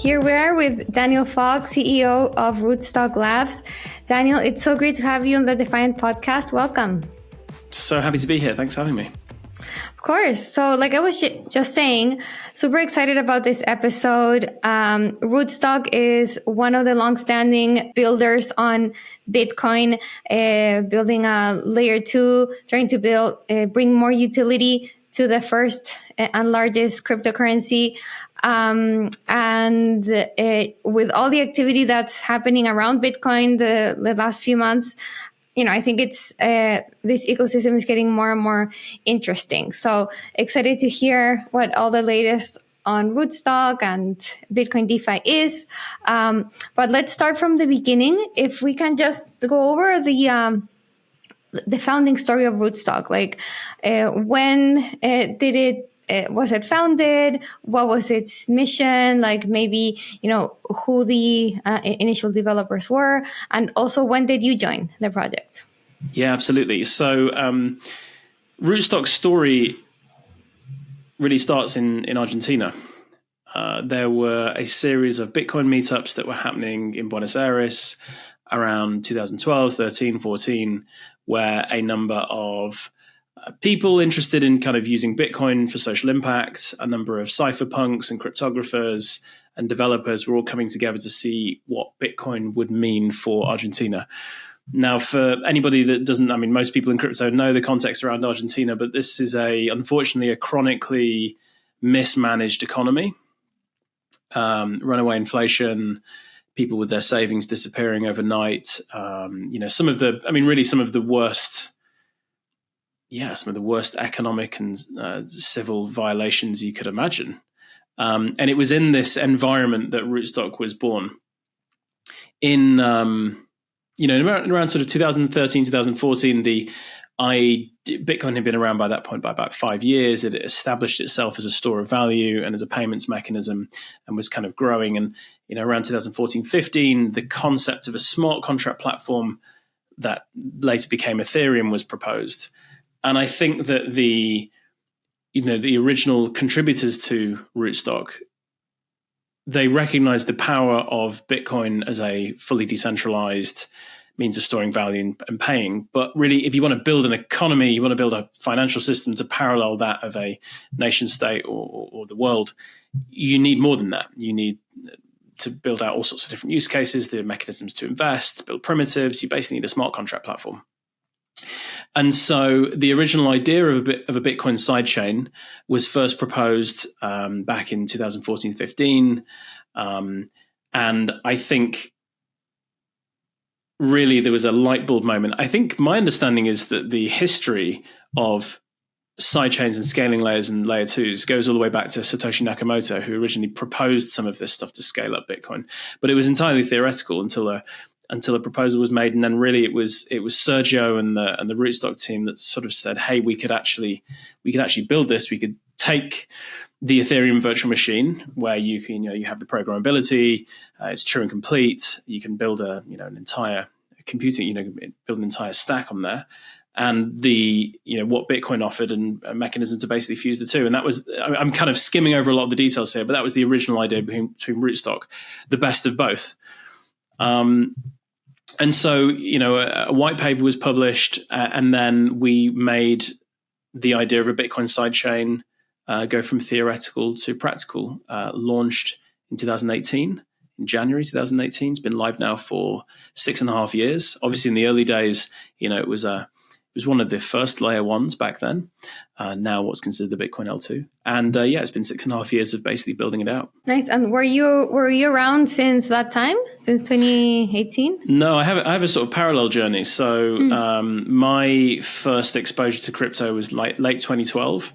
here we are with Daniel Fogg, CEO of RootstockLabs. Daniel, it's so great to have you on the Defiant podcast. Welcome. So happy to be here. Thanks for having me. Of course. So like I was just saying, super excited about this episode. Rootstock is one of the longstanding builders on Bitcoin, building a layer 2, trying to bring more utility to the first and largest cryptocurrency. And with all the activity that's happening around Bitcoin the last few months, I think it's this ecosystem is getting more and more interesting. So excited to hear what all the latest on Rootstock and Bitcoin DeFi is. But let's start from the beginning. If we can just go over the founding story of Rootstock, like when was it founded? What was its mission? Like maybe, who the initial developers were, and also when did you join the project? Yeah, absolutely. So Rootstock's story really starts in Argentina. There were a series of Bitcoin meetups that were happening in Buenos Aires around 2012, 13, 14, where a number of people interested in kind of using Bitcoin for social impact, a number of cypherpunks and cryptographers and developers were all coming together to see what Bitcoin would mean for Argentina. Now, for anybody that doesn't, most people in crypto know the context around Argentina, but this is unfortunately a chronically mismanaged economy. Runaway inflation, people with their savings disappearing overnight. Some of the worst economic and civil violations you could imagine. And it was in this environment that Rootstock was born. In around sort of 2013, 2014, Bitcoin had been around by that point by about 5 years. It established itself as a store of value and as a payments mechanism and was kind of growing. And, around 2014, 15, the concept of a smart contract platform that later became Ethereum was proposed. And I think that the original contributors to Rootstock, they recognized the power of Bitcoin as a fully decentralized means of storing value and paying. But really, if you want to build an economy, you want to build a financial system to parallel that of a nation state or the world, you need more than that. You need to build out all sorts of different use cases, the mechanisms to invest, build primitives. You basically need a smart contract platform. And so the original idea of a Bitcoin sidechain was first proposed back in 2014-15. And I think really there was a light bulb moment. I think my understanding is that the history of sidechains and scaling layers and layer 2s goes all the way back to Satoshi Nakamoto, who originally proposed some of this stuff to scale up Bitcoin. But it was entirely theoretical until a proposal was made, and then really it was Sergio and the Rootstock team that sort of said, "Hey, we could actually build this. We could take the Ethereum virtual machine where you have the programmability, it's true and complete. You can build an entire computing, build an entire stack on there, and what Bitcoin offered and a mechanism to basically fuse the two." And that was, I'm kind of skimming over a lot of the details here, but that was the original idea between Rootstock, the best of both. And so, a white paper was published, and then we made the idea of a Bitcoin sidechain go from theoretical to practical. Launched in 2018, in January 2018. It's been live now for 6.5 years. Obviously, in the early days, it was one of the first layer ones back then. Now what's considered the Bitcoin L2. And it's been 6.5 years of basically building it out. Nice. And were you around since that time, since 2018? No, I have a sort of parallel journey. So my first exposure to crypto was late 2012.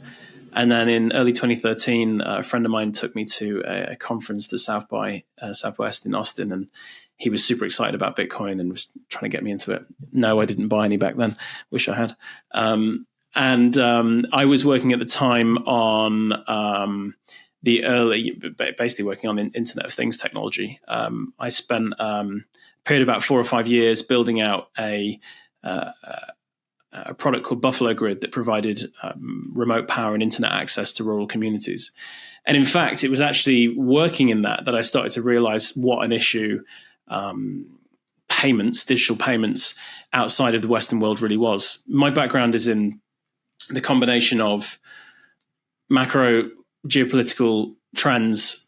And then in early 2013, a friend of mine took me to a conference to South by Southwest in Austin, and he was super excited about Bitcoin and was trying to get me into it. No, I didn't buy any back then. Wish I had. And I was working at the time on basically working on Internet of Things technology. I spent a period of about 4 or 5 years building out a a product called Buffalo Grid that provided remote power and internet access to rural communities. And in fact, it was actually working in that I started to realize what an issue digital payments outside of the Western world really was. My background is in the combination of macro geopolitical trends,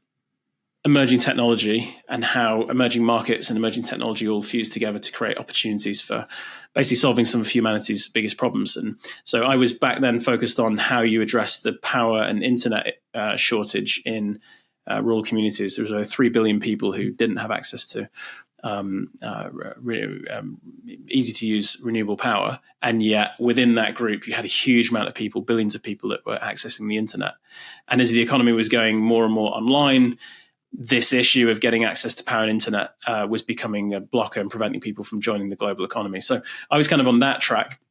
emerging technology, and how emerging markets and emerging technology all fuse together to create opportunities for basically solving some of humanity's biggest problems. And so I was back then focused on how you address the power and internet shortage in rural communities. There was over 3 billion people who didn't have access to easy to use renewable power. And yet within that group, you had a huge amount of people, billions of people that were accessing the internet. And as the economy was going more and more online, this issue of getting access to power and internet was becoming a blocker and preventing people from joining the global economy. So I was kind of on that track.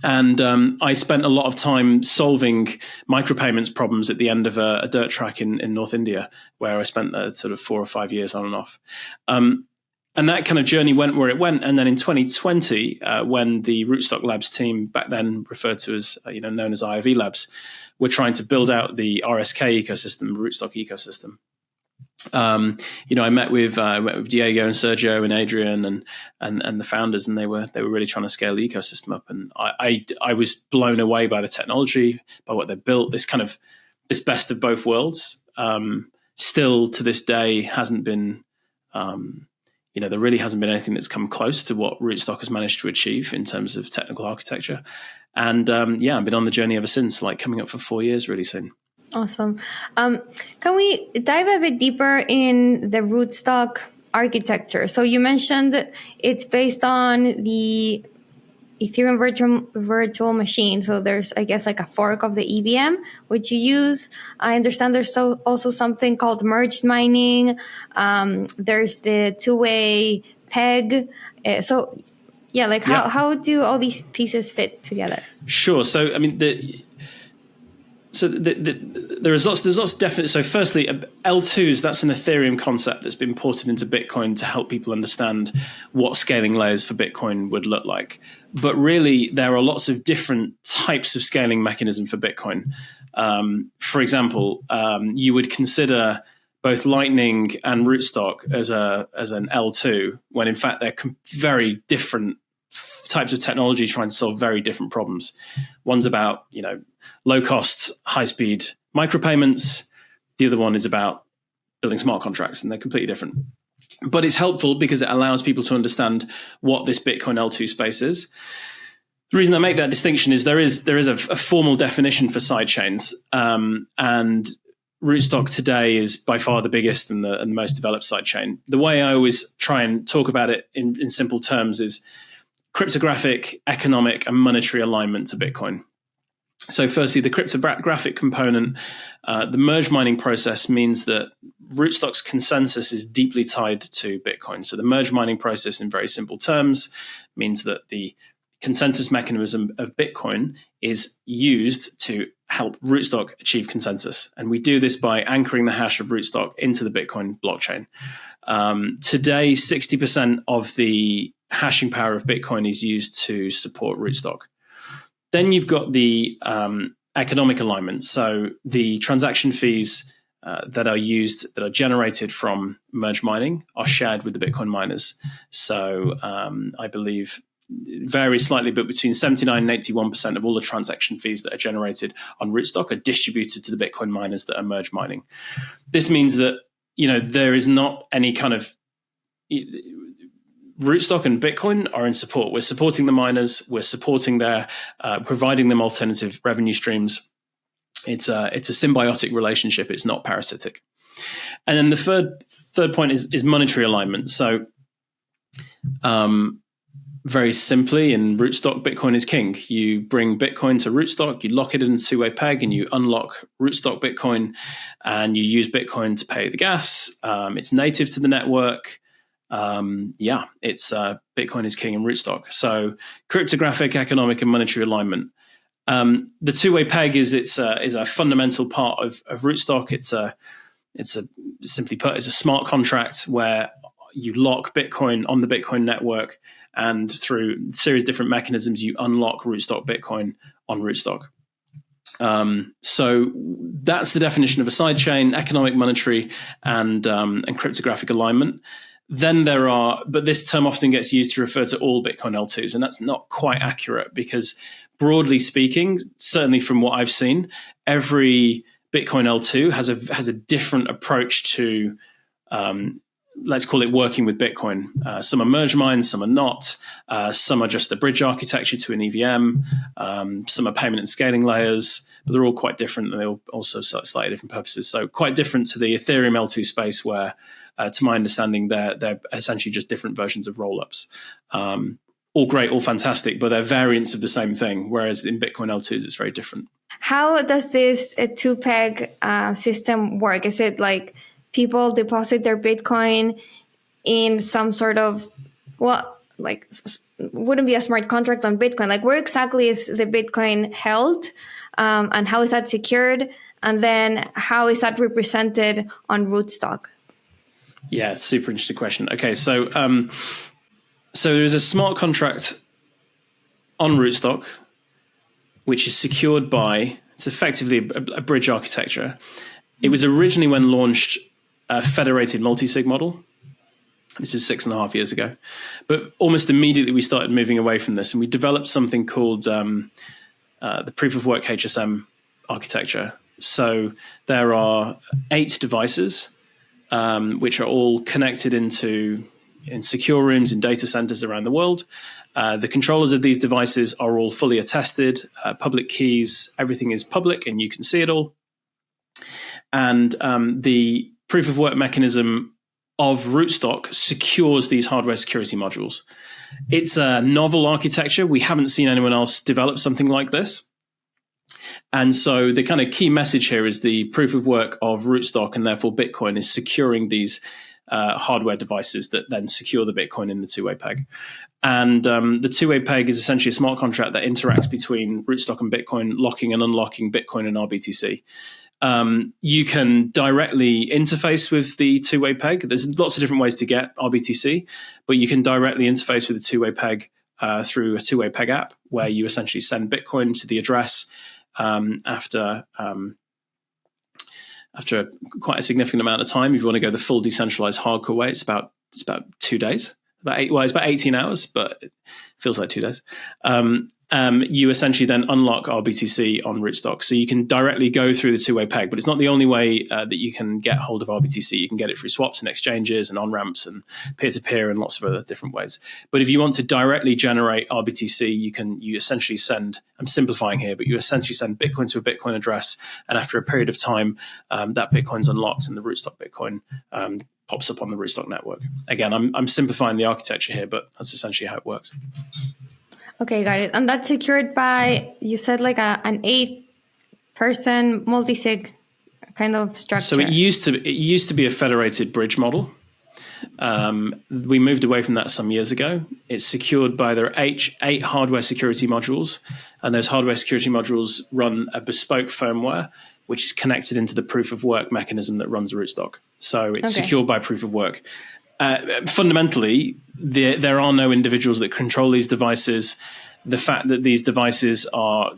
And I spent a lot of time solving micropayments problems at the end of a dirt track in North India, where I spent sort of 4 or 5 years on and off. And that kind of journey went where it went. And then in 2020, when the Rootstock Labs team, back then referred to as, known as IOV Labs, were trying to build out the RSK ecosystem, Rootstock ecosystem. I met with Diego and Sergio and Adrian and the founders, and they were really trying to scale the ecosystem up. And I was blown away by the technology, by what they built. This best of both worlds. Still to this day hasn't been. There really hasn't been anything that's come close to what Rootstock has managed to achieve in terms of technical architecture. And I've been on the journey ever since, like coming up for 4 years really soon. Awesome. Can we dive a bit deeper in the Rootstock architecture? So you mentioned it's based on the Ethereum virtual machine. So there's, I guess, like a fork of the EVM, which you use. I understand there's also something called merged mining. There's the two-way peg. How do all these pieces fit together? Sure. So, I mean, there's lots of definite. So firstly, L2s, that's an Ethereum concept that's been ported into Bitcoin to help people understand what scaling layers for Bitcoin would look like. But really, there are lots of different types of scaling mechanism for Bitcoin. For example, you would consider both Lightning and Rootstock as an L2, when in fact they're very different types of technology trying to solve very different problems. One's about, low cost, high speed micropayments. The other one is about building smart contracts, and they're completely different. But it's helpful because it allows people to understand what this Bitcoin L2 space is. The reason I make that distinction is there is a formal definition for sidechains, and Rootstock today is by far the biggest and the most developed sidechain. The way I always try and talk about it in simple terms is cryptographic, economic, and monetary alignment to Bitcoin. So firstly, the cryptographic component, the merge mining process means that Rootstock's consensus is deeply tied to Bitcoin. So the merge mining process, in very simple terms, means that the consensus mechanism of Bitcoin is used to help Rootstock achieve consensus. And we do this by anchoring the hash of Rootstock into the Bitcoin blockchain. Today, 60% of the hashing power of Bitcoin is used to support Rootstock. Then you've got the economic alignment. So the transaction fees that are generated from merge mining are shared with the Bitcoin miners. So I believe it varies slightly, but between 79 and 81% of all the transaction fees that are generated on Rootstock are distributed to the Bitcoin miners that are merge mining. This means that, there is not any kind of Rootstock and Bitcoin are in support. We're supporting the miners. We're supporting their, providing them alternative revenue streams. It's a symbiotic relationship. It's not parasitic. And then the third point is monetary alignment. So, very simply, in Rootstock, Bitcoin is king. You bring Bitcoin to Rootstock, you lock it in a two-way peg, and you unlock Rootstock Bitcoin, and you use Bitcoin to pay the gas. It's native to the network. It's Bitcoin is king in Rootstock. So cryptographic, economic, and monetary alignment. The two-way peg is a fundamental part of Rootstock. It's simply put, it's a smart contract where you lock Bitcoin on the Bitcoin network, and through a series of different mechanisms, you unlock Rootstock Bitcoin on Rootstock. So that's the definition of a sidechain: economic, monetary, and cryptographic alignment. Then but this term often gets used to refer to all Bitcoin L2s, and that's not quite accurate, because broadly speaking, certainly from what I've seen, every Bitcoin L2 has a different approach to, let's call it, working with Bitcoin. Some are merge mines, some are not. Some are just a bridge architecture to an EVM. Some are payment and scaling layers, but they're all quite different, and they all also serve slightly different purposes. So quite different to the Ethereum L2 space, where, to my understanding, they're essentially just different versions of rollups. All great, all fantastic, but they're variants of the same thing, whereas in Bitcoin L2s, it's very different. How does this two-peg system work? Is it like people deposit their Bitcoin in some sort of, wouldn't be a smart contract on Bitcoin? Like, where exactly is the Bitcoin held, and how is that secured? And then how is that represented on Rootstock? Yeah, super interesting question. Okay, so there's a smart contract on Rootstock, which is secured by, it's effectively a bridge architecture. It was originally, when launched, a federated multi-sig model. This is 6.5 years ago. But almost immediately we started moving away from this, and we developed something called the proof of work HSM architecture. So there are 8 devices, which are all connected in secure rooms in data centers around the world. The controllers of these devices are all fully attested, public keys, everything is public and you can see it all. And the proof of work mechanism of Rootstock secures these hardware security modules. It's a novel architecture. We haven't seen anyone else develop something like this. And so the kind of key message here is the proof of work of Rootstock, and therefore Bitcoin, is securing these hardware devices that then secure the Bitcoin in the two-way peg. And the two-way peg is essentially a smart contract that interacts between Rootstock and Bitcoin, locking and unlocking Bitcoin and RBTC. You can directly interface with the two-way peg. There's lots of different ways to get RBTC, but you can directly interface with the two-way peg through a two-way peg app, where you essentially send Bitcoin to the address after quite a significant amount of time. If you want to go the full decentralized hardcore way, it's about 2 days. It's about 18 hours, but it feels like 2 days. You essentially then unlock RBTC on Rootstock. So you can directly go through the two-way peg, but it's not the only way that you can get hold of RBTC. You can get it through swaps and exchanges and on-ramps and peer-to-peer and lots of other different ways. But if you want to directly generate RBTC, you essentially send, I'm simplifying here, but you essentially send Bitcoin to a Bitcoin address, and after a period of time, that Bitcoin's unlocked and the Rootstock Bitcoin pops up on the Rootstock network. Again, I'm simplifying the architecture here, but that's essentially how it works. Okay, got it. And that's secured by, you said, like an 8-person multi-sig kind of structure. So it used to be a federated bridge model. We moved away from that some years ago. It's secured by their 8 hardware security modules, and those hardware security modules run a bespoke firmware, which is connected into the proof of work mechanism that runs Rootstock. So it's secured by proof of work. Fundamentally, there are no individuals that control these devices. The fact that these devices are,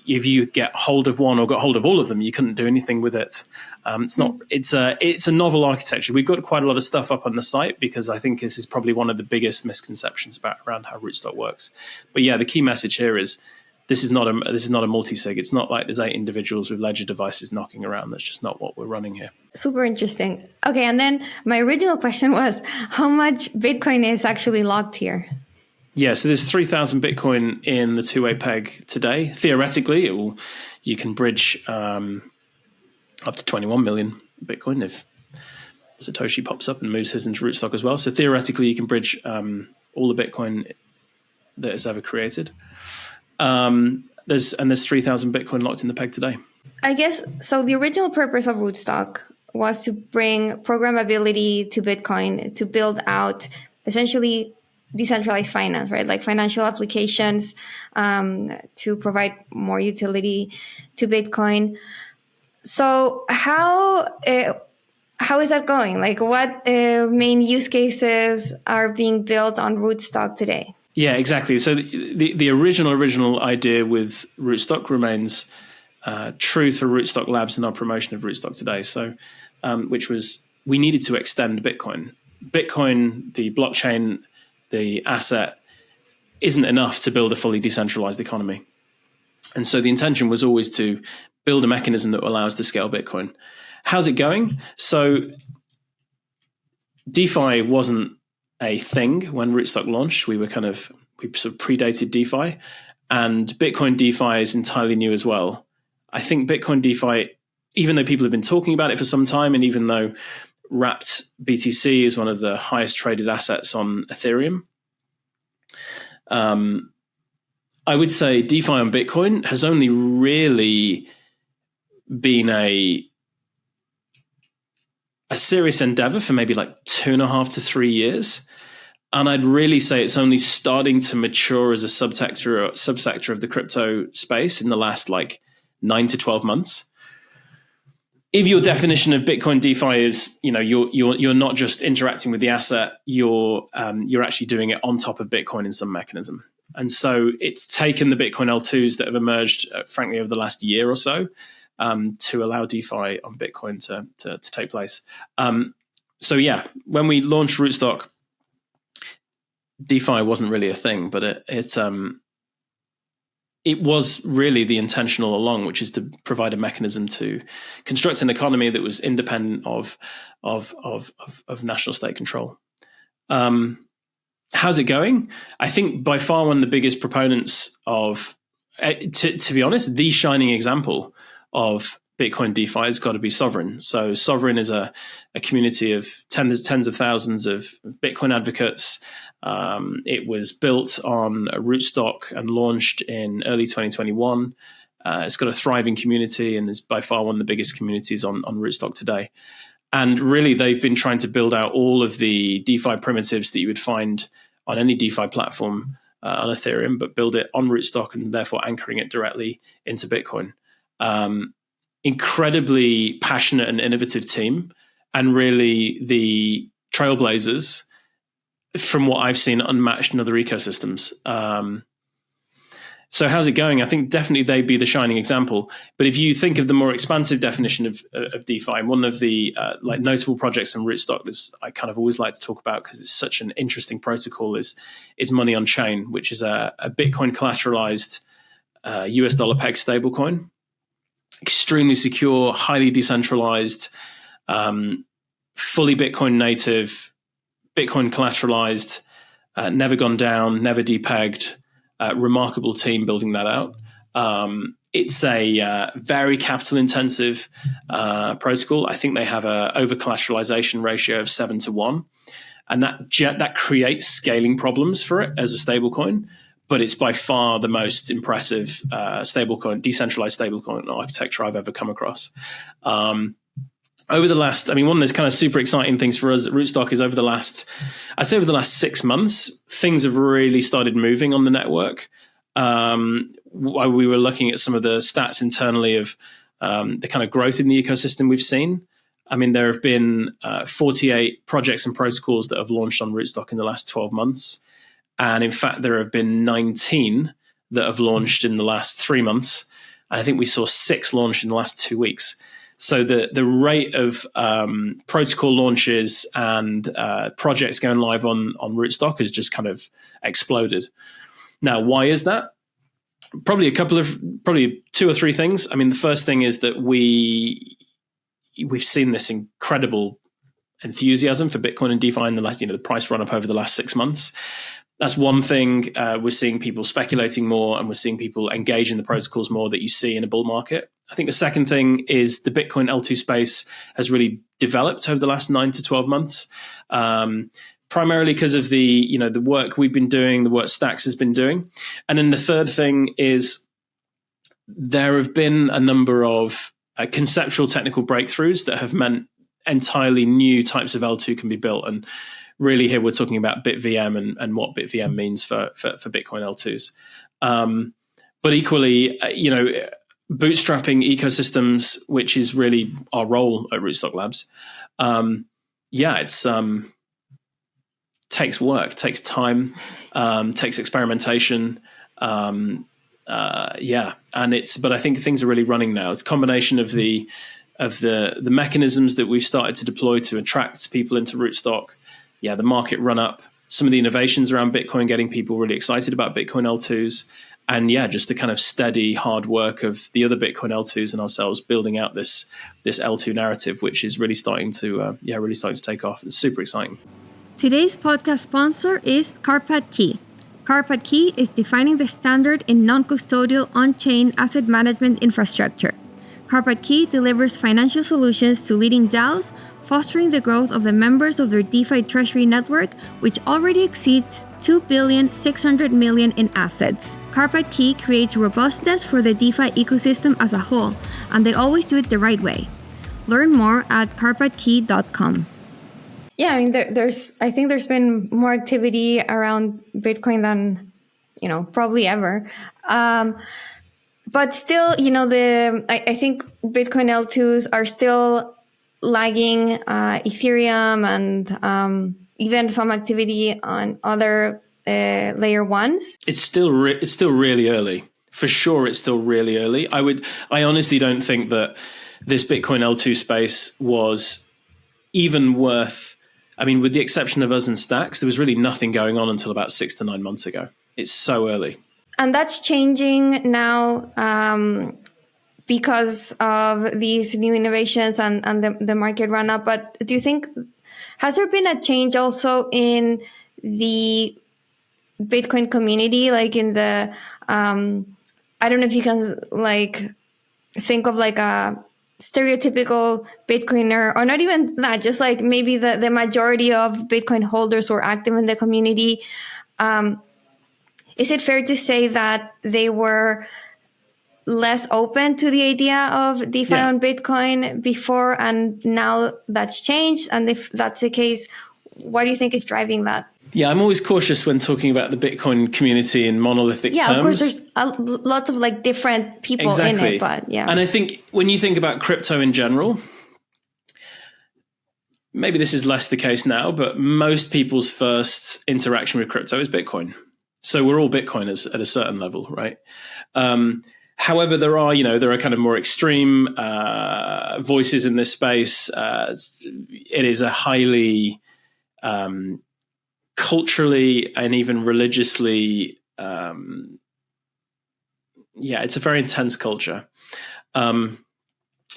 if you get hold of one or got hold of all of them, you couldn't do anything with it. It's a novel architecture. We've got quite a lot of stuff up on the site, because I think this is probably one of the biggest misconceptions around how Rootstock works. But yeah, the key message here is this is not a multi-sig. It's not like there's 8 individuals with ledger devices knocking around. That's just not what we're running here. Super interesting. Okay, and then my original question was, how much Bitcoin is actually locked here? Yeah, so there's 3,000 Bitcoin in the two-way peg today. Theoretically, you can bridge up to 21 million Bitcoin if Satoshi pops up and moves his into Rootstock as well. So theoretically, you can bridge all the Bitcoin that is ever created. There's 3,000 Bitcoin locked in the peg today. I guess, so the original purpose of Rootstock was to bring programmability to Bitcoin, to build out essentially decentralized finance, right? Like financial applications, to provide more utility to Bitcoin. So how how is that going? Like, what main use cases are being built on Rootstock today? Yeah, exactly. So the original idea with Rootstock remains true for RootstockLabs and our promotion of Rootstock today. So, which was, we needed to extend Bitcoin. Bitcoin, the blockchain, the asset, isn't enough to build a fully decentralized economy. And so the intention was always to build a mechanism that will allow us to scale Bitcoin. How's it going? So DeFi wasn't a thing when Rootstock launched. We sort of predated DeFi, and Bitcoin DeFi is entirely new as well. I think Bitcoin DeFi, even though people have been talking about it for some time, and even though wrapped BTC is one of the highest traded assets on Ethereum, I would say DeFi on Bitcoin has only really been a serious endeavor for maybe like 2.5 to 3 years. And I'd really say it's only starting to mature as a subsector of the crypto space in the last like 9 to 12 months. If your definition of Bitcoin DeFi is, you're not just interacting with the asset, you're actually doing it on top of Bitcoin in some mechanism. And so it's taken the Bitcoin L2s that have emerged, frankly, over the last year or so, to allow DeFi on Bitcoin to take place. So yeah, when we launched Rootstock, DeFi wasn't really a thing, but it was really the intention all along, which is to provide a mechanism to construct an economy that was independent of national state control. How's it going? I think by far one of the biggest proponents of, to be honest, the shining example of Bitcoin DeFi has got to be Sovereign. So Sovereign is a community of tens of thousands of Bitcoin advocates. It was built on Rootstock and launched in early 2021. It's got a thriving community and is by far one of the biggest communities on Rootstock today. And really, they've been trying to build out all of the DeFi primitives that you would find on any DeFi platform on Ethereum, but build it on Rootstock and therefore anchoring it directly into Bitcoin. Incredibly passionate and innovative team, and really the trailblazers from what I've seen, unmatched in other ecosystems. So how's it going? I think definitely they'd be the shining example. But if you think of the more expansive definition of DeFi, one of the like notable projects in Rootstock that I kind of always like to talk about because it's such an interesting protocol is Money on Chain, which is a Bitcoin collateralized US dollar peg stablecoin. Extremely secure, highly decentralized, fully Bitcoin native, Bitcoin collateralized, never gone down, never depegged. Remarkable team building that out. It's a very capital intensive protocol. I think they have a over collateralization ratio of 7-1, and that creates scaling problems for it as a stablecoin. But it's by far the most impressive decentralized stablecoin architecture I've ever come across. Over the last, one of those kind of super exciting things for us at Rootstock is over the last 6 months, things have really started moving on the network. While we were looking at some of the stats internally of the kind of growth in the ecosystem we've seen. There have been 48 projects and protocols that have launched on Rootstock in the last 12 months. And in fact, there have been 19 that have launched in the last 3 months. And I think we saw 6 launch in the last 2 weeks. So the rate of protocol launches and projects going live on Rootstock has just kind of exploded. Now, why is that? Probably 2 or 3 things. The first thing is that we've seen this incredible enthusiasm for Bitcoin and DeFi in the last, the price run up over the last 6 months. That's one thing. We're seeing people speculating more, and we're seeing people engage in the protocols more that you see in a bull market. I think the second thing is the Bitcoin L2 space has really developed over the last 9 to 12 months, primarily because of the work we've been doing, the work Stacks has been doing. And then the third thing is there have been a number of conceptual technical breakthroughs that have meant entirely new types of L2 can be built. And really here we're talking about BitVM and what BitVM means for Bitcoin L2s. But equally, bootstrapping ecosystems, which is really our role at RootstockLabs. It's takes work, takes time, takes experimentation. And but I think things are really running now. It's a combination of the mechanisms that we've started to deploy to attract people into Rootstock. Yeah, the market run up, some of the innovations around Bitcoin, getting people really excited about Bitcoin L2s, and just the kind of steady hard work of the other Bitcoin L2s and ourselves building out this L2 narrative, which is really starting to take off. It's super exciting. Today's podcast sponsor is Carpet Key. Carpet Key is defining the standard in non-custodial on-chain asset management infrastructure. Carpet Key delivers financial solutions to leading DAOs, fostering the growth of the members of their DeFi treasury network, which already exceeds $2.6 billion in assets. Carpet Key creates robustness for the DeFi ecosystem as a whole, and they always do it the right way. Learn more at carpetkey.com. Yeah, I mean, I think there's been more activity around Bitcoin than, probably ever. But still, I think Bitcoin L2s are still lagging Ethereum and even some activity on other layer ones. It's still really early. For sure, it's still really early. I honestly don't think that this Bitcoin L2 space was even worth. I mean, with the exception of us and Stacks, there was really nothing going on until about 6 to 9 months ago. It's so early. And that's changing now because of these new innovations and the market run up. But do you think, has there been a change also in the Bitcoin community? Like in the, I don't know if you can think of a stereotypical Bitcoiner, or not even that, just maybe the majority of Bitcoin holders who are active in the community. Is it fair to say that they were less open to the idea of DeFi on Bitcoin before, and now that's changed? And if that's the case, what do you think is driving that? Yeah, I'm always cautious when talking about the Bitcoin community in monolithic terms. Yeah, of course, there's lots of different people in it, but yeah. And I think when you think about crypto in general, maybe this is less the case now, but most people's first interaction with crypto is Bitcoin. So we're all Bitcoiners at a certain level, right? However, there are kind of more extreme voices in this space. It is a highly culturally and even religiously, it's a very intense culture.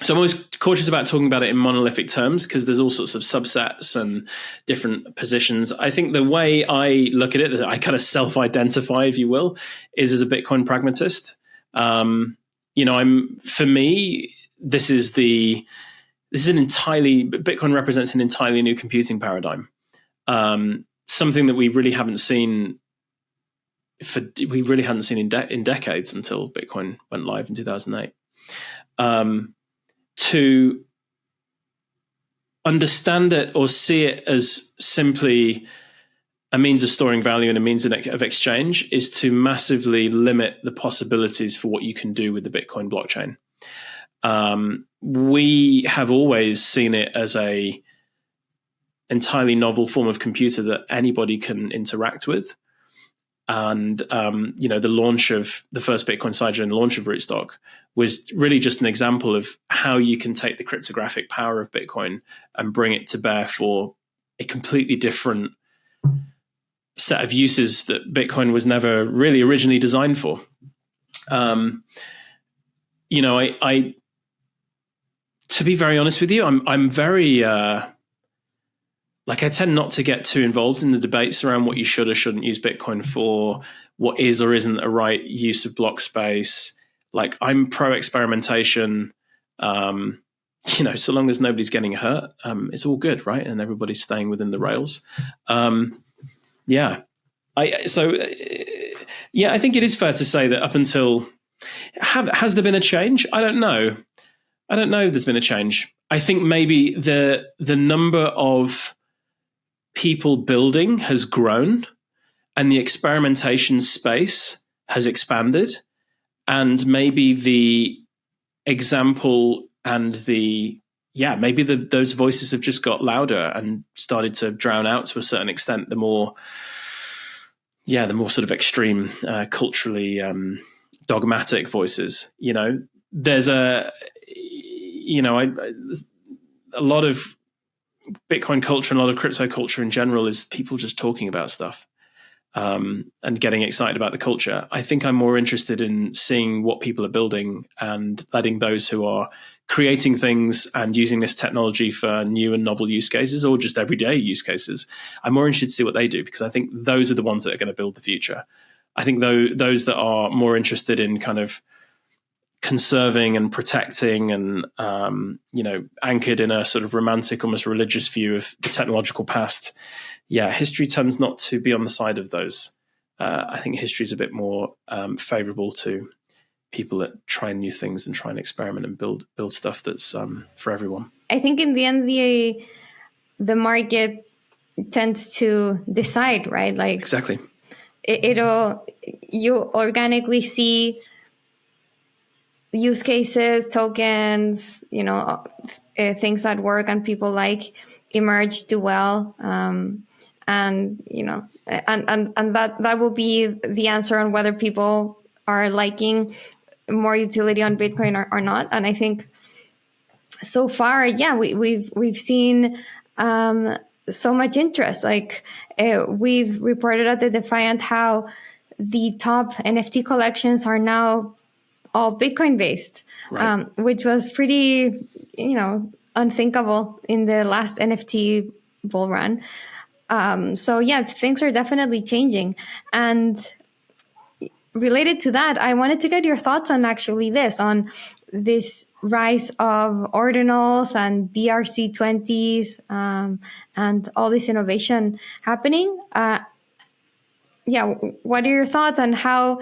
So I'm always cautious about talking about it in monolithic terms because there's all sorts of subsets and different positions. I think the way I look at it, I kind of self-identify, if you will, is as a Bitcoin pragmatist. For me, Bitcoin represents an entirely new computing paradigm. Something that we really hadn't seen in decades until Bitcoin went live in 2008. To understand it or see it as simply a means of storing value and a means of exchange is to massively limit the possibilities for what you can do with the Bitcoin blockchain. We have always seen it as a entirely novel form of computer that anybody can interact with. And, the launch of the first Bitcoin sidechain, launch of Rootstock, was really just an example of how you can take the cryptographic power of Bitcoin and bring it to bear for a completely different set of uses that Bitcoin was never really originally designed for. To be very honest with you, I'm very, I tend not to get too involved in the debates around what you should or shouldn't use Bitcoin for, what is or isn't a right use of block space. I'm pro experimentation. So long as nobody's getting hurt, it's all good, right? And everybody's staying within the rails. I think it is fair to say that up until has there been a change? I don't know if there's been a change. I think maybe the number of people building has grown and the experimentation space has expanded, and maybe the example and those voices have just got louder and started to drown out to a certain extent the more sort of extreme, culturally dogmatic voices. There's a lot of Bitcoin culture and a lot of crypto culture in general is people just talking about stuff and getting excited about the culture. I think I'm more interested in seeing what people are building and letting those who are creating things and using this technology for new and novel use cases or just everyday use cases. I'm more interested to see what they do, because I think those are the ones that are going to build the future. I think those that are more interested in kind of conserving and protecting and anchored in a sort of romantic, almost religious view of the technological past, history tends not to be on the side of those. I think history is a bit more favorable to people that try new things and try and experiment and build stuff that's for everyone. I think in the end, the market tends to decide, right? Like, exactly. You organically see use cases, tokens, things that work and people like emerge, do well, and that will be the answer on whether people are liking more utility on Bitcoin or not. And I think so far, we've seen so much interest. Like we've reported at the Defiant how the top NFT collections are now all Bitcoin based, right. Which was pretty, unthinkable in the last NFT bull run. Things are definitely changing. And related to that, I wanted to get your thoughts on this rise of Ordinals and BRC20s and all this innovation happening. What are your thoughts on how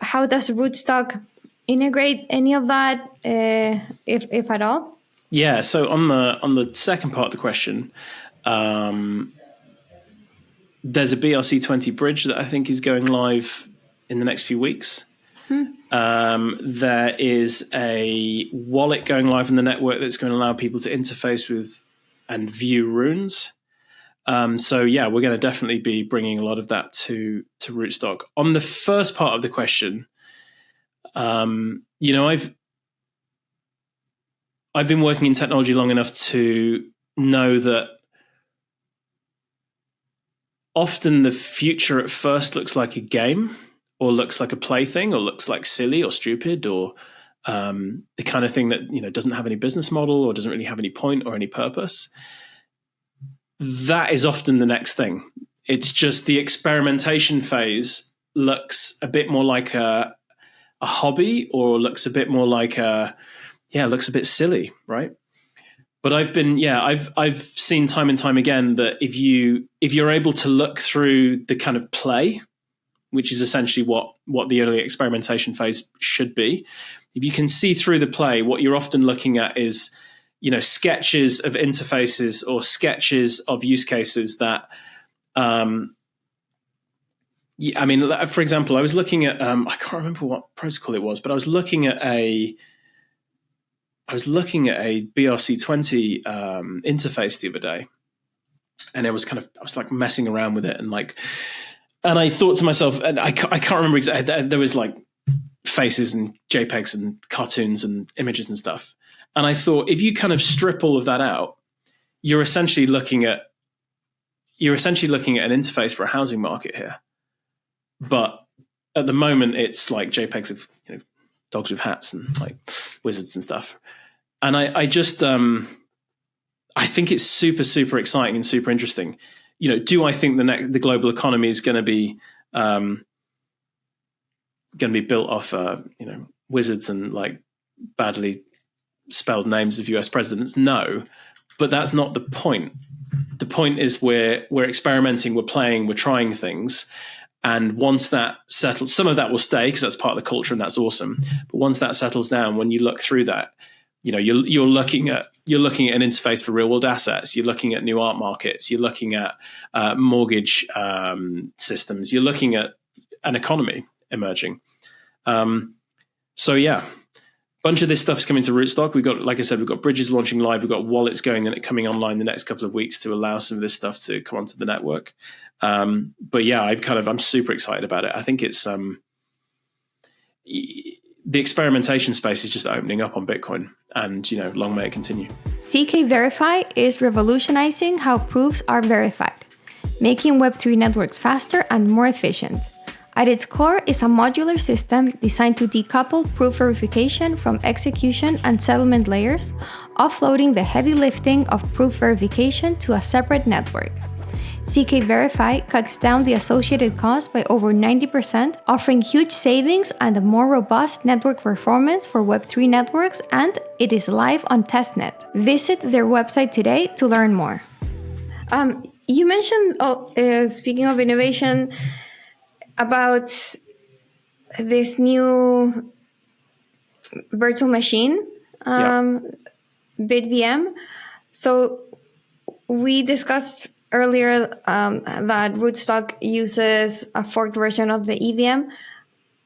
does Rootstock integrate any of that, if at all? Yeah. So on the second part of the question, there's a BRC20 bridge that I think is going live in the next few weeks. There is a wallet going live in the network that's going to allow people to interface with and view runes. We're going to definitely be bringing a lot of that to Rootstock. On the first part of the question, I've been working in technology long enough to know that often the future at first looks like a game or looks like a plaything or looks like silly or stupid or the kind of thing that doesn't have any business model or doesn't really have any point or any purpose. That is often the next thing. It's just the experimentation phase looks a bit more like a hobby or looks a bit more like looks a bit silly, right? But I've seen time and time again that if you're able to look through the kind of play, which is essentially what the early experimentation phase should be, if you can see through the play, what you're often looking at is sketches of interfaces or sketches of use cases that for example, I was looking at I can't remember what protocol it was, but I was looking at a BRC20 interface the other day, and I was like messing around with it, and I thought to myself, and I can't remember exactly. There was like faces and JPEGs and cartoons and images and stuff, and I thought if you kind of strip all of that out, you're essentially looking at an interface for a housing market here. But at the moment, it's like JPEGs of dogs with hats and like wizards and stuff. And I just I think it's super, super exciting and super interesting. Do I think the global economy is going to be built off wizards and like badly spelled names of US presidents? No, but that's not the point. The point is we're experimenting, we're playing, we're trying things. And once that settles, some of that will stay because that's part of the culture and that's awesome. But once that settles down, when you look through that, you're looking at an interface for real world assets. You're looking at new art markets. You're looking at mortgage systems. You're looking at an economy emerging. But bunch of this stuff's coming to Rootstock. We've got, like I said, we've got bridges launching live. We've got wallets going and coming online the next couple of weeks to allow some of this stuff to come onto the network. But yeah, I'm super excited about it. I think it's the experimentation space is just opening up on Bitcoin, and long may it continue. CK Verify is revolutionizing how proofs are verified, making Web3 networks faster and more efficient. At its core is a modular system designed to decouple proof verification from execution and settlement layers, offloading the heavy lifting of proof verification to a separate network. CK Verify cuts down the associated cost by over 90%, offering huge savings and a more robust network performance for Web3 networks, and it is live on testnet. Visit their website today to learn more. You mentioned, speaking of innovation, about this new virtual machine, BitVM. So we discussed earlier that Rootstock uses a forked version of the EVM.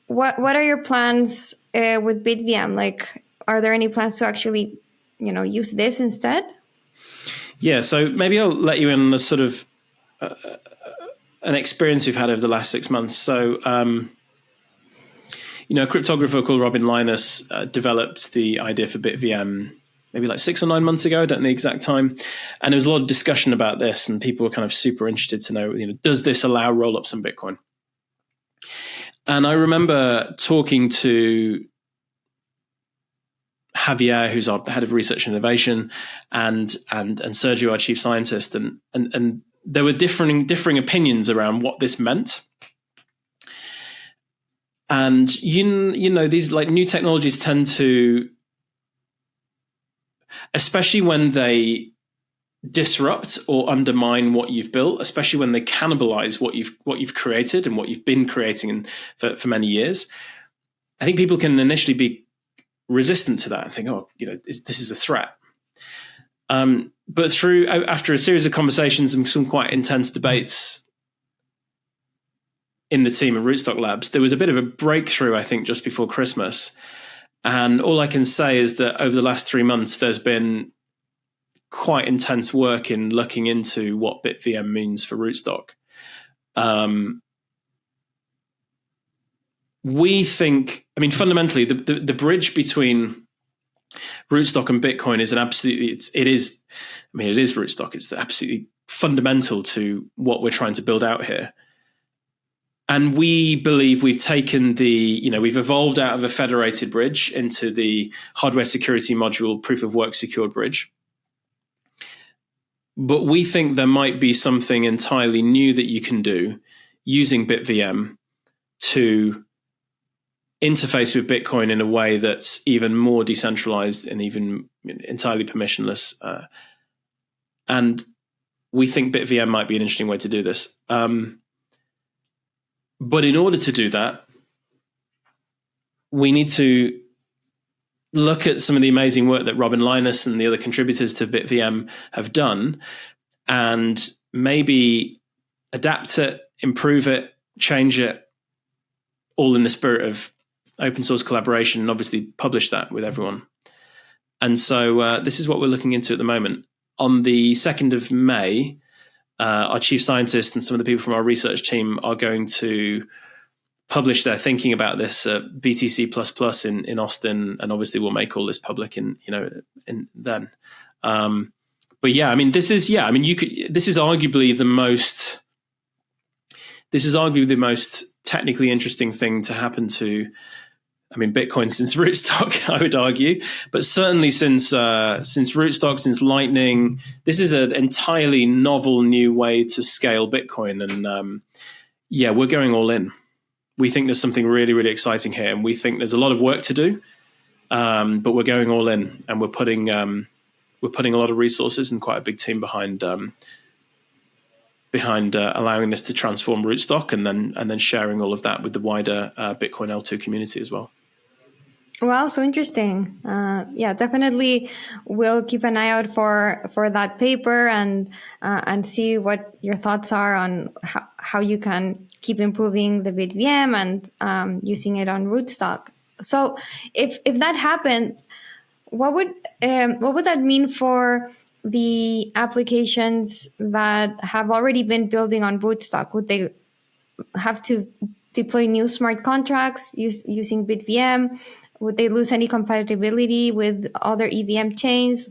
What are your plans with BitVM? Like, are there any plans to actually, use this instead? Yeah, so maybe I'll let you in on a sort of an experience we've had over the last 6 months. So, a cryptographer called Robin Linus developed the idea for BitVM maybe like 6 or 9 months ago. I don't know the exact time. And there was a lot of discussion about this, and people were kind of super interested to know, does this allow roll-ups on Bitcoin? And I remember talking to Javier, who's our head of research and innovation, and Sergio, our chief scientist, and there were differing opinions around what this meant. And these like new technologies tend to, especially when they disrupt or undermine what you've built, especially when they cannibalize what you've created and what you've been creating for many years, I think people can initially be resistant to that and think, this is a threat. But after a series of conversations and some quite intense debates in the team at RootstockLabs, there was a bit of a breakthrough, I think, just before Christmas. And all I can say is that over the last 3 months, there's been quite intense work in looking into what BitVM means for Rootstock. We think, fundamentally, the bridge between Rootstock and Bitcoin is it is Rootstock. It's absolutely fundamental to what we're trying to build out here. And we believe we've taken we've evolved out of a federated bridge into the hardware security module proof of work secured bridge. But we think there might be something entirely new that you can do using BitVM to interface with Bitcoin in a way that's even more decentralized and even entirely permissionless. And we think BitVM might be an interesting way to do this. But in order to do that, we need to look at some of the amazing work that Robin Linus and the other contributors to BitVM have done, and maybe adapt it, improve it, change it, all in the spirit of open source collaboration, and obviously publish that with everyone. And so this is what we're looking into at the moment. On the 2nd of May, our chief scientist and some of the people from our research team are going to publish their thinking about this at BTC++ in Austin, and obviously we'll make all this public in then. But yeah, this is arguably the most technically interesting thing to happen to Bitcoin since Rootstock, I would argue, but certainly since Rootstock, since Lightning, this is an entirely novel new way to scale Bitcoin. And we're going all in. We think there's something really, really exciting here, and we think there's a lot of work to do, but we're going all in, and we're putting a lot of resources and quite a big team behind allowing this to transform Rootstock, and then sharing all of that with the wider Bitcoin L2 community as well. Wow, so interesting. Definitely we'll keep an eye out for that paper and see what your thoughts are on how you can keep improving the BitVM and using it on Rootstock. So if that happened, what would that mean for the applications that have already been building on Rootstock? Would they have to deploy new smart contracts using BitVM? Would they lose any compatibility with other EVM chains?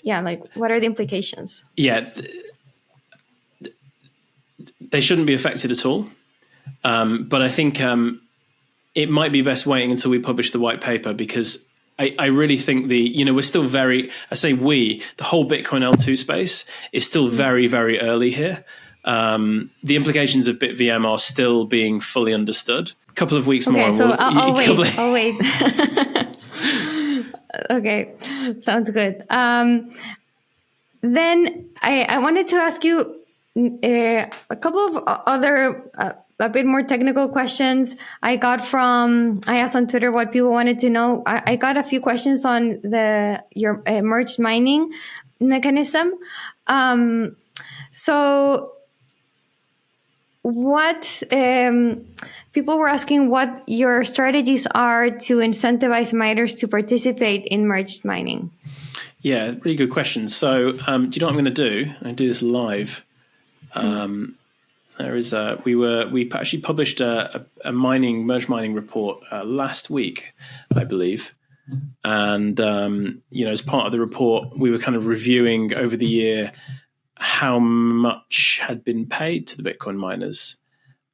Yeah, like what are the implications? Yeah, they shouldn't be affected at all. But I think it might be best waiting until we publish the white paper, because I really think we're still the whole Bitcoin L2 space is still very, very early here. The implications of BitVM are still being fully understood. A couple of weeks more. Okay, so I'll wait. Okay, sounds good. Then I wanted to ask you a couple of other a bit more technical questions. I asked on Twitter what people wanted to know. I got a few questions on your merged mining mechanism. So what people were asking what your strategies are to incentivize miners to participate in merged mining. Yeah, really good question. So do you know what I'm going to do? I do this live. There is we actually published a merge mining report last week, I believe, and as part of the report, we were kind of reviewing over the year how much had been paid to the Bitcoin miners,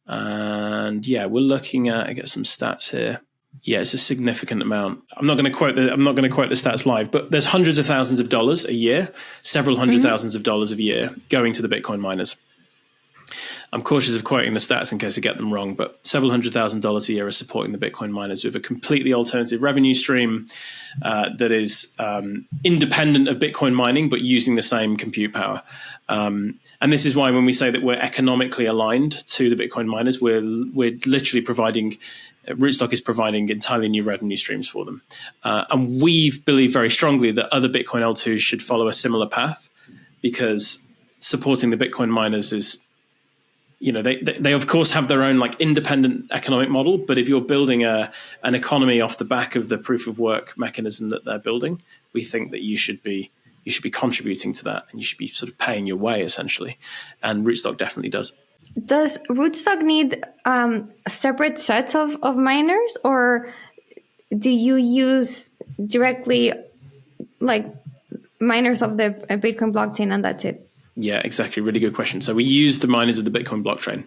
and we're looking at. I get some stats here. Yeah, it's a significant amount. I'm not going to quote the stats live, but there's hundreds of thousands of dollars a year, several hundred thousands of dollars a year going to the Bitcoin miners. I'm cautious of quoting the stats in case I get them wrong, but several $100,000 a year are supporting the Bitcoin miners with a completely alternative revenue stream that is independent of Bitcoin mining, but using the same compute power. And this is why when we say that we're economically aligned to the Bitcoin miners, we're literally Rootstock is providing entirely new revenue streams for them. And we believe very strongly that other Bitcoin L2s should follow a similar path, because supporting the Bitcoin miners is, they of course have their own independent economic model, but if you're building an economy off the back of the proof of work mechanism that they're building, we think that you should be contributing to that, and you should be sort of paying your way essentially. And Rootstock definitely does. Does Rootstock need separate sets of miners, or do you use directly miners of the Bitcoin blockchain and that's it? Yeah, exactly. Really good question. So we use the miners of the Bitcoin blockchain.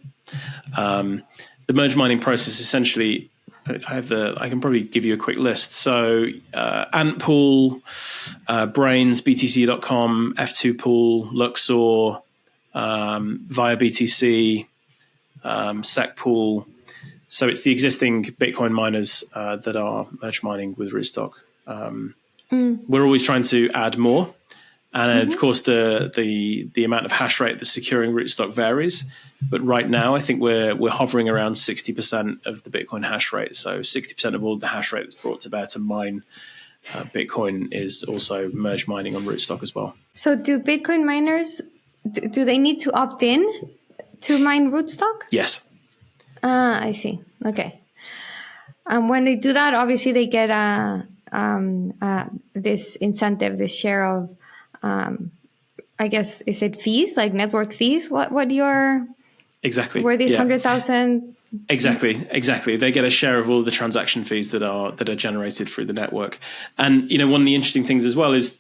The merge mining process essentially, I can probably give you a quick list. So Antpool, Brains, BTC.com, F2 Pool, Luxor, via BTC, SecPool. So it's the existing Bitcoin miners that are merge mining with Rootstock. We're always trying to add more. And of course, the amount of hash rate that's securing Rootstock varies. But right now, I think we're hovering around 60% of the Bitcoin hash rate. So 60% of all the hash rate that's brought to bear to mine Bitcoin is also merge mining on Rootstock as well. So do Bitcoin miners, do they need to opt in to mine Rootstock? Yes. I see. Okay. When they do that, obviously they get this incentive, this share of, I guess, is it fees, like network fees? What your exactly were these 100,000? Exactly. They get a share of all of the transaction fees that are generated through the network. And one of the interesting things as well is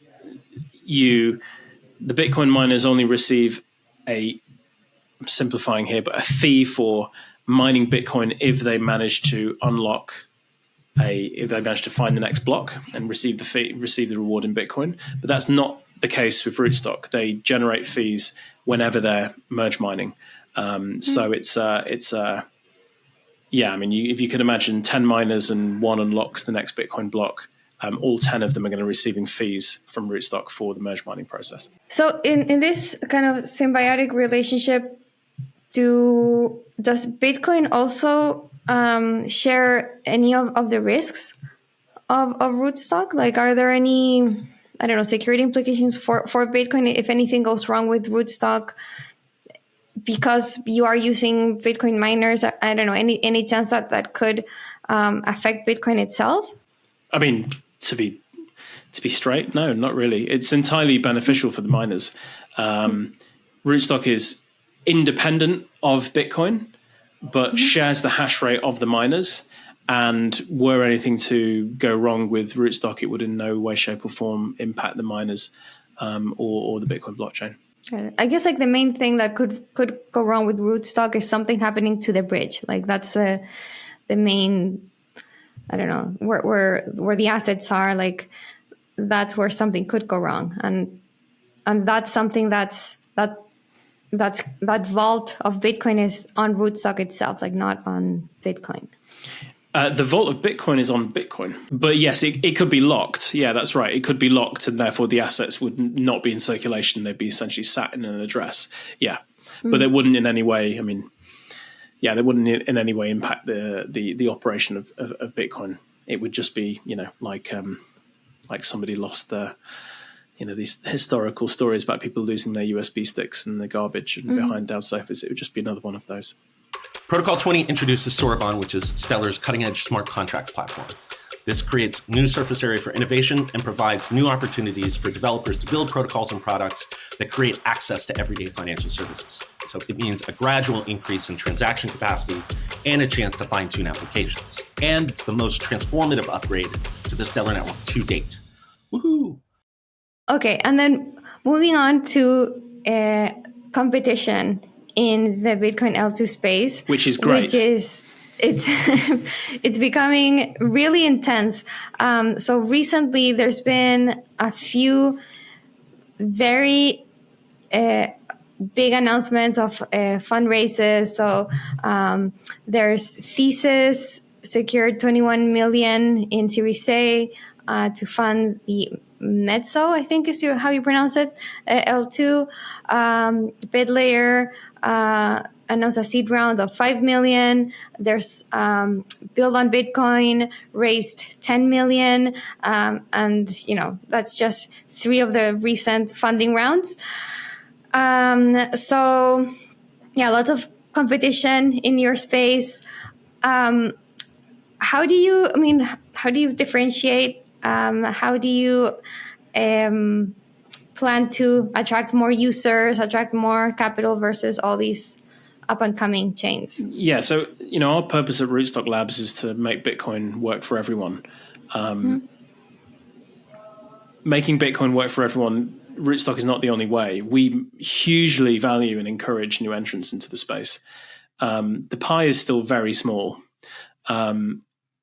the Bitcoin miners only receive I'm simplifying here, but a fee for mining Bitcoin if they manage to find the next block and receive the reward in Bitcoin. But that's not the case with Rootstock. They generate fees whenever they're merge mining. So it's if you could imagine 10 miners and one unlocks the next Bitcoin block, all 10 of them are going to be receiving fees from Rootstock for the merge mining process. So in this kind of symbiotic relationship, does Bitcoin also share any of the risks of Rootstock? Like, are there any, I don't know, security implications for Bitcoin if anything goes wrong with Rootstock because you are using Bitcoin miners? I don't know, any chance that could affect Bitcoin itself? I mean, to be straight, no, not really. It's entirely beneficial for the miners. Rootstock is independent of Bitcoin, but shares the hash rate of the miners. And were anything to go wrong with Rootstock, it would in no way, shape, or form impact the miners or the Bitcoin blockchain. I guess like the main thing that could go wrong with Rootstock is something happening to the bridge. Like that's the main, I don't know, where the assets are. Like that's where something could go wrong, and that's something that vault of Bitcoin is on Rootstock itself, like not on Bitcoin. The vault of Bitcoin is on Bitcoin, but yes, it could be locked. Yeah, that's right. It could be locked, and therefore the assets would not be in circulation. They'd be essentially sat in an address. Yeah, but they wouldn't in any way. I mean, yeah, they wouldn't in any way impact the operation of Bitcoin. It would just be, like somebody lost their, these historical stories about people losing their USB sticks in the garbage and behind down sofas. It would just be another one of those. Protocol 20 introduces Sorbonne, which is Stellar's cutting-edge smart contracts platform. This creates new surface area for innovation and provides new opportunities for developers to build protocols and products that create access to everyday financial services. So it means a gradual increase in transaction capacity and a chance to fine-tune applications. And it's the most transformative upgrade to the Stellar network to date. Woohoo! Okay, and then moving on to competition in the Bitcoin L2 space, which is great. It's it's becoming really intense. So recently, there's been a few very big announcements of fundraisers. So there's Thesis secured 21 million in Series A to fund the Mezzo, I think is how you pronounce it, L2. BitLayer announced a seed round of 5 million. There's Build on Bitcoin raised 10 million. And, that's just 3 of the recent funding rounds. So, yeah, lots of competition in your space. How do you differentiate? How do you plan to attract more users, attract more capital versus all these up-and-coming chains? Yeah, so, our purpose at RootstockLabs is to make Bitcoin work for everyone. Making Bitcoin work for everyone, Rootstock is not the only way. We hugely value and encourage new entrants into the space. The pie is still very small.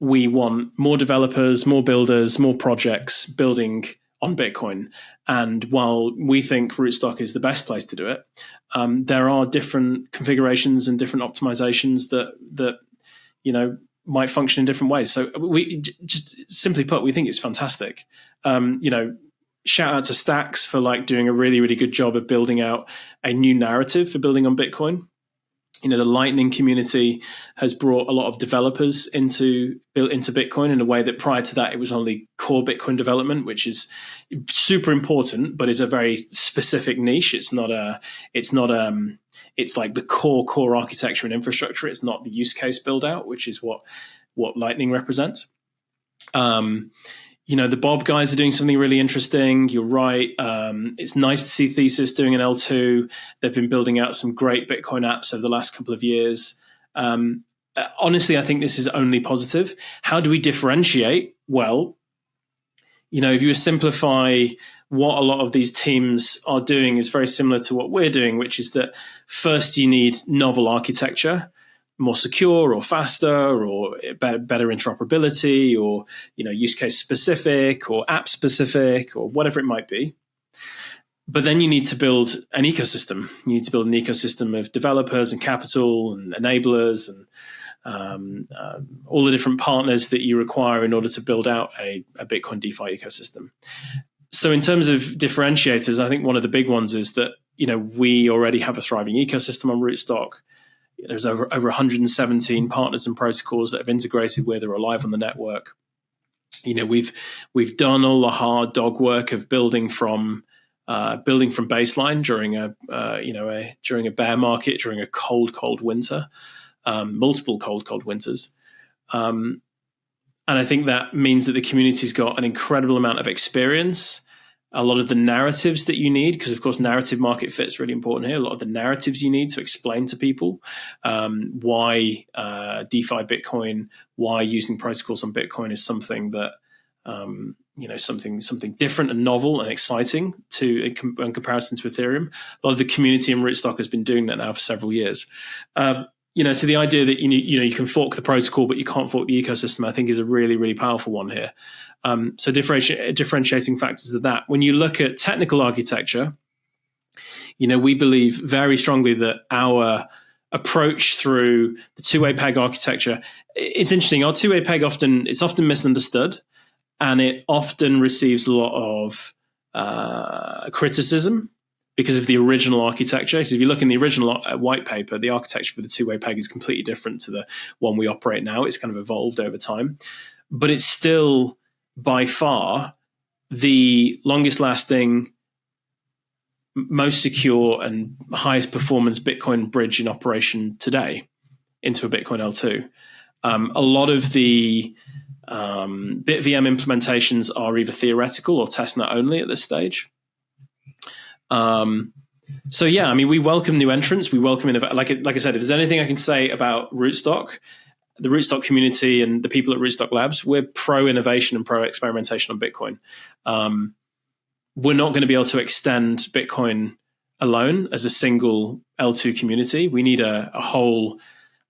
We want more developers, more builders, more projects building on Bitcoin. And while we think Rootstock is the best place to do it, there are different configurations and different optimizations that might function in different ways. So we just simply put, we think it's fantastic. Shout out to Stacks for doing a really, really good job of building out a new narrative for building on Bitcoin. The Lightning community has brought a lot of developers into Bitcoin in a way that prior to that, it was only core Bitcoin development, which is super important, but is a very specific niche. It's like the core architecture and infrastructure. It's not the use case build out, which is what Lightning represents. The Bob guys are doing something really interesting. You're right. It's nice to see Thesis doing an L2. They've been building out some great Bitcoin apps over the last couple of years. Honestly, I think this is only positive. How do we differentiate? Well, if you simplify what a lot of these teams are doing is very similar to what we're doing, which is that first you need novel architecture, more secure or faster or better interoperability or use case specific or app specific or whatever it might be. But then you need to build an ecosystem. You need to build an ecosystem of developers and capital and enablers and all the different partners that you require in order to build out a Bitcoin DeFi ecosystem. So in terms of differentiators, I think one of the big ones is that we already have a thriving ecosystem on Rootstock. There's over 117 partners and protocols that have integrated with or are live on the network. We've done all the hard dog work of building from baseline during a bear market, during a cold winter, multiple cold winters. And I think that means that the community's got an incredible amount of experience, a lot of the narratives that you need, because of course narrative market fit is really important here. A lot of the narratives you need to explain to people why DeFi Bitcoin, why using protocols on Bitcoin is something that something different and novel and exciting in comparison to Ethereum. A lot of the community in Rootstock has been doing that now for several years. So the idea that you can fork the protocol but you can't fork the ecosystem, I think, is a really, really powerful one here. So differentiating factors of that. When you look at technical architecture, we believe very strongly that our approach through the two-way peg architecture, it's interesting. Our two-way peg often misunderstood, and it often receives a lot of criticism because of the original architecture. So if you look in the original white paper, the architecture for the two-way peg is completely different to the one we operate now. It's kind of evolved over time, but it's still by far the longest lasting, most secure and highest performance Bitcoin bridge in operation today into a Bitcoin L2. A lot of the BitVM implementations are either theoretical or testnet only at this stage. We welcome new entrants. We welcome like I said, if there's anything I can say about Rootstock, the Rootstock community and the people at RootstockLabs, we're pro innovation and pro experimentation on Bitcoin. We're not going to be able to extend Bitcoin alone as a single L2 community. We need a whole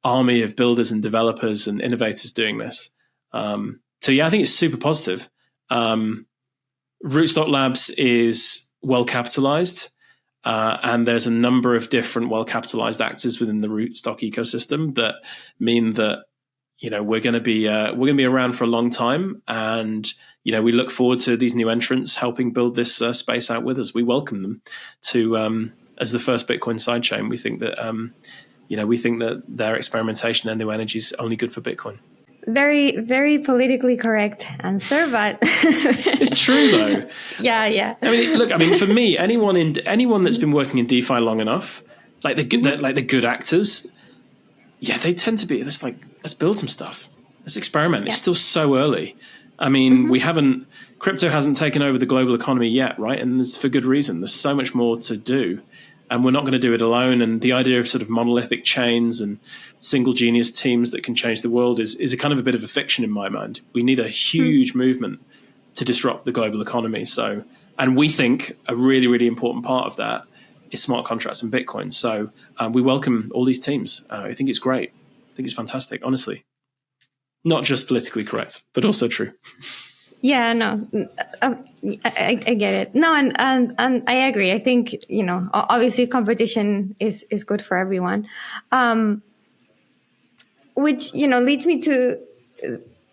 army of builders and developers and innovators doing this. I think it's super positive. RootstockLabs is well capitalized, and there's a number of different well capitalized actors within the Rootstock ecosystem that mean that we're going to be around for a long time, and we look forward to these new entrants helping build this space out with us. We welcome them to as the first Bitcoin sidechain. We think that their experimentation and new energy is only good for Bitcoin. Very, very politically correct answer, but it's true though. Yeah. For me, anyone that's been working in DeFi long enough, like the good actors, they tend to be this like, let's build some stuff, let's experiment. It's still so early. Crypto hasn't taken over the global economy yet, right? And it's for good reason. There's so much more to do, and we're not going to do it alone. And the idea of sort of monolithic chains and single genius teams that can change the world is a kind of a bit of a fiction in my mind. We need a huge movement to disrupt the global economy. So, and we think a really, really important part of that is smart contracts and Bitcoin. So we welcome all these teams. I think it's great. I think it's fantastic, honestly. Not just politically correct, but also true. Yeah, no, I get it. No, and I agree. I think, obviously competition is good for everyone. Which, leads me to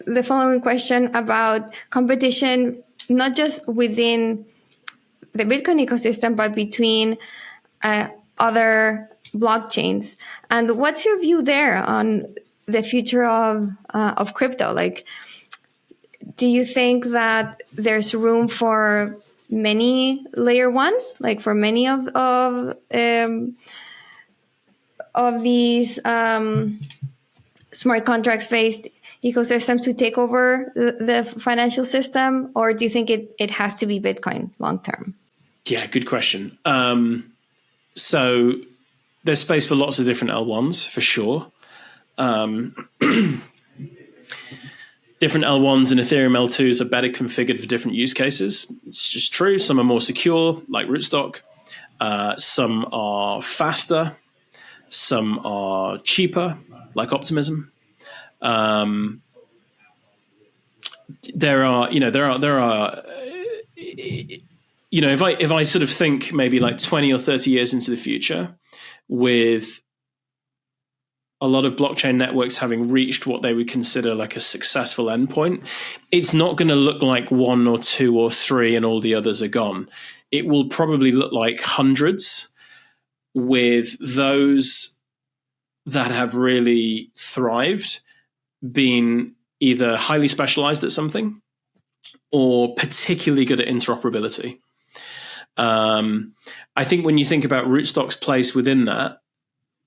the following question about competition, not just within the Bitcoin ecosystem, but between other blockchains. And what's your view there on the future of crypto? Like, do you think that there's room for many layer ones, like for many of these smart contracts based ecosystems to take over the financial system, or do you think it has to be Bitcoin long term? Yeah, good question. So there's space for lots of different L1s for sure. Different L1s and Ethereum L2s are better configured for different use cases. It's just true. Some are more secure, like Rootstock. Some are faster. Some are cheaper, like Optimism. There are. If I sort of think maybe like 20 or 30 years into the future, with a lot of blockchain networks having reached what they would consider like a successful endpoint, it's not going to look like one or two or three and all the others are gone. It will probably look like hundreds, with those that have really thrived being either highly specialized at something or particularly good at interoperability. I think when you think about Rootstock's place within that,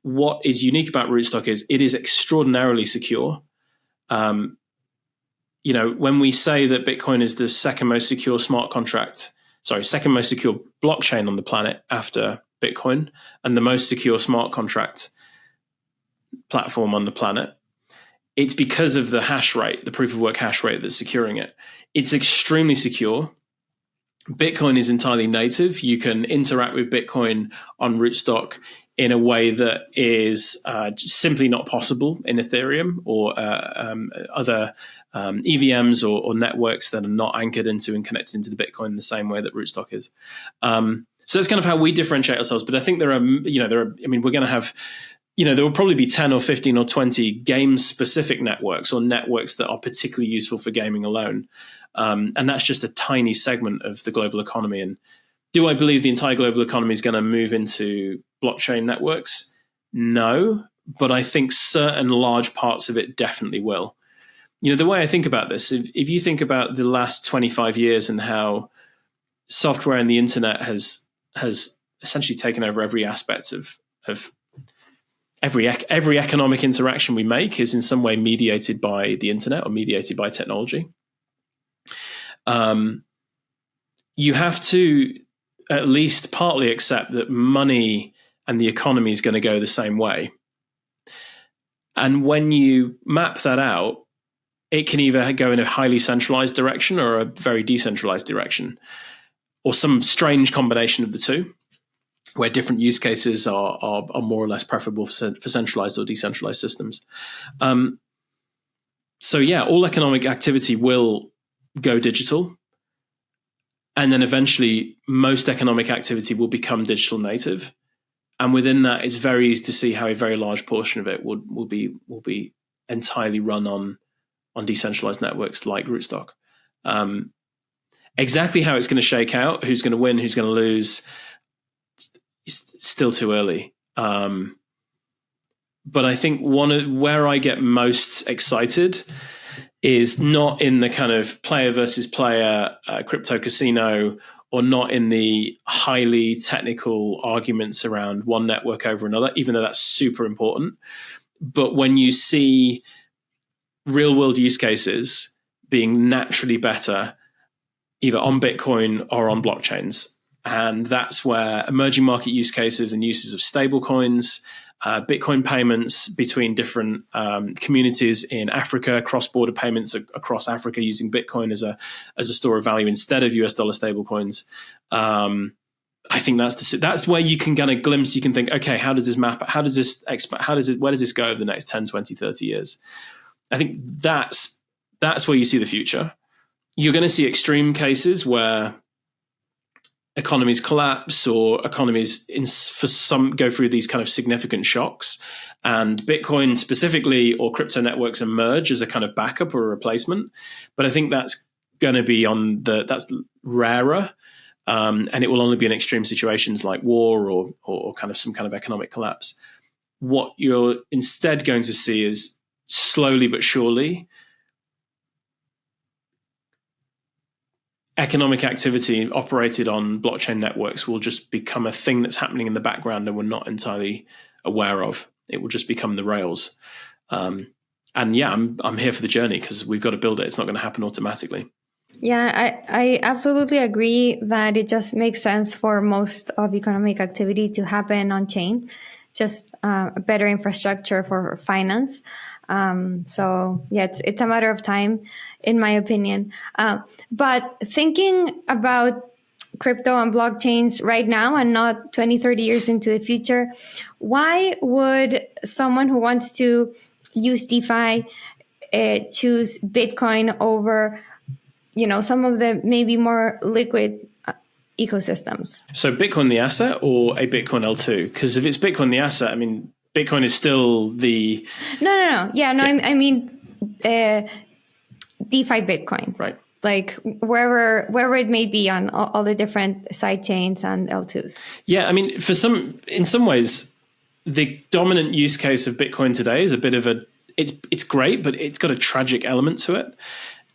what is unique about Rootstock is it is extraordinarily secure. when we say that Bitcoin is the second most secure blockchain on the planet after Bitcoin, and the most secure smart contract platform on the planet, it's because of the hash rate, the proof of work hash rate that's securing it. It's extremely secure. Bitcoin is entirely native. You can interact with Bitcoin on Rootstock in a way that is simply not possible in Ethereum or other EVMs or networks that are not anchored into and connected into the Bitcoin in the same way that Rootstock is. So that's kind of how we differentiate ourselves. But I think we're going to have, there will probably be 10 or 15 or 20 game-specific networks or networks that are particularly useful for gaming alone. And that's just a tiny segment of the global economy. And do I believe the entire global economy is going to move into blockchain networks? No, but I think certain large parts of it definitely will. The way I think about this, if you think about the last 25 years and how software and the internet has essentially taken over every aspect of every economic interaction we make is in some way mediated by the internet or mediated by technology. You have to at least partly accept that money and the economy is going to go the same way. And when you map that out, it can either go in a highly centralized direction or a very decentralized direction, or some strange combination of the two, where different use cases are more or less preferable for centralized or decentralized systems. So yeah, all economic activity will go digital. And then eventually most economic activity will become digital native. And within that, it's very easy to see how a very large portion of it will be entirely run on decentralized networks like Rootstock. Exactly how it's going to shake out, who's going to win, who's going to lose, it's still too early. But I think where I get most excited is not in the kind of player versus player crypto casino, or not in the highly technical arguments around one network over another, even though that's super important. But when you see real world use cases being naturally better, either on Bitcoin or on blockchains, and that's where emerging market use cases and uses of stable coins, Bitcoin payments between different communities in Africa, cross-border payments across Africa using Bitcoin as a store of value instead of US dollar stable coins. I think that's where you can get a glimpse. You can think, okay, how does this map? Where does this go over the next 10, 20, 30 years? I think that's where you see the future. You're going to see extreme cases where economies collapse or economies go through these kind of significant shocks, and Bitcoin specifically or crypto networks emerge as a kind of backup or a replacement. But I think that's going to be that's rarer, and it will only be in extreme situations like war or kind of some kind of economic collapse. What you're instead going to see is slowly but surely economic activity operated on blockchain networks will just become a thing that's happening in the background and we're not entirely aware of. It will just become the rails. And yeah, I'm here for the journey because we've got to build it. It's not going to happen automatically. Yeah, I absolutely agree that it just makes sense for most of economic activity to happen on chain, just a better infrastructure for finance. So yeah, it's a matter of time, in my opinion. But thinking about crypto and blockchains right now and not 20, 30 years into the future, why would someone who wants to use DeFi choose Bitcoin over, some of the maybe more liquid ecosystems? So Bitcoin the asset or a Bitcoin L2? Because if it's Bitcoin the asset, I mean, Bitcoin is still the... No. Yeah, no, I mean DeFi Bitcoin. Right. Like wherever it may be on all the different side chains and L2s. Yeah, I mean, in some ways, the dominant use case of Bitcoin today is a bit of it's great, but it's got a tragic element to it.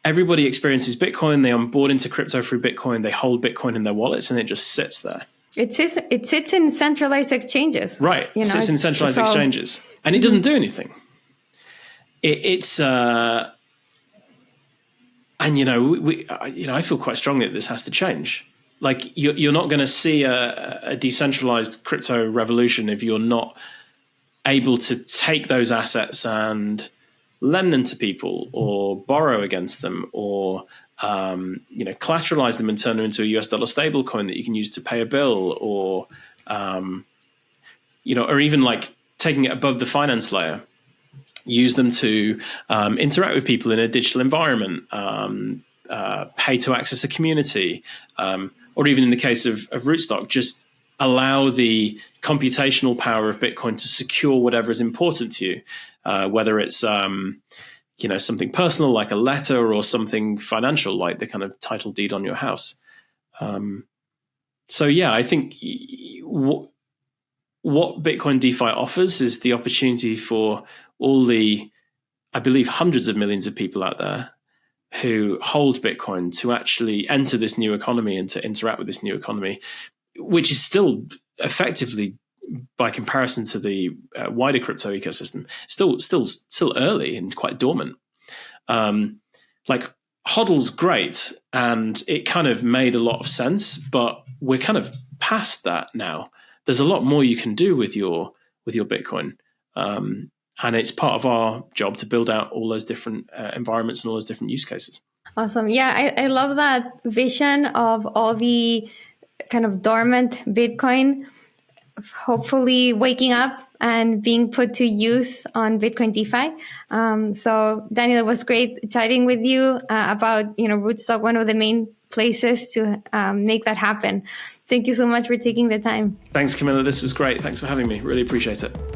Everybody experiences Bitcoin, they onboard into crypto through Bitcoin, they hold Bitcoin in their wallets, and it just sits there. It sits in centralized exchanges. Right, it sits in centralized exchanges. And it doesn't do anything. And I feel quite strongly that this has to change. Like you're not going to see a decentralized crypto revolution if you're not able to take those assets and lend them to people, or borrow against them, or collateralize them and turn them into a US dollar stablecoin that you can use to pay a bill, or or even like taking it above the finance layer, use them to interact with people in a digital environment, pay to access a community, or even in the case of Rootstock, just allow the computational power of Bitcoin to secure whatever is important to you, whether it's something personal like a letter, or something financial like the kind of title deed on your house. So yeah, I think what Bitcoin DeFi offers is the opportunity for all the, I believe, hundreds of millions of people out there who hold Bitcoin to actually enter this new economy and to interact with this new economy, which is still effectively, by comparison to the wider crypto ecosystem, still early and quite dormant. Like HODL's great, and it kind of made a lot of sense, but we're kind of past that now. There's a lot more you can do with your Bitcoin, and it's part of our job to build out all those different environments and all those different use cases. Awesome. Yeah, I love that vision of all the kind of dormant Bitcoin hopefully waking up and being put to use on Bitcoin DeFi. So Daniel, it was great chatting with you about Rootstock, one of the main places to make that happen. Thank you so much for taking the time. Thanks, Camilla. This was great. Thanks for having me. Really appreciate it.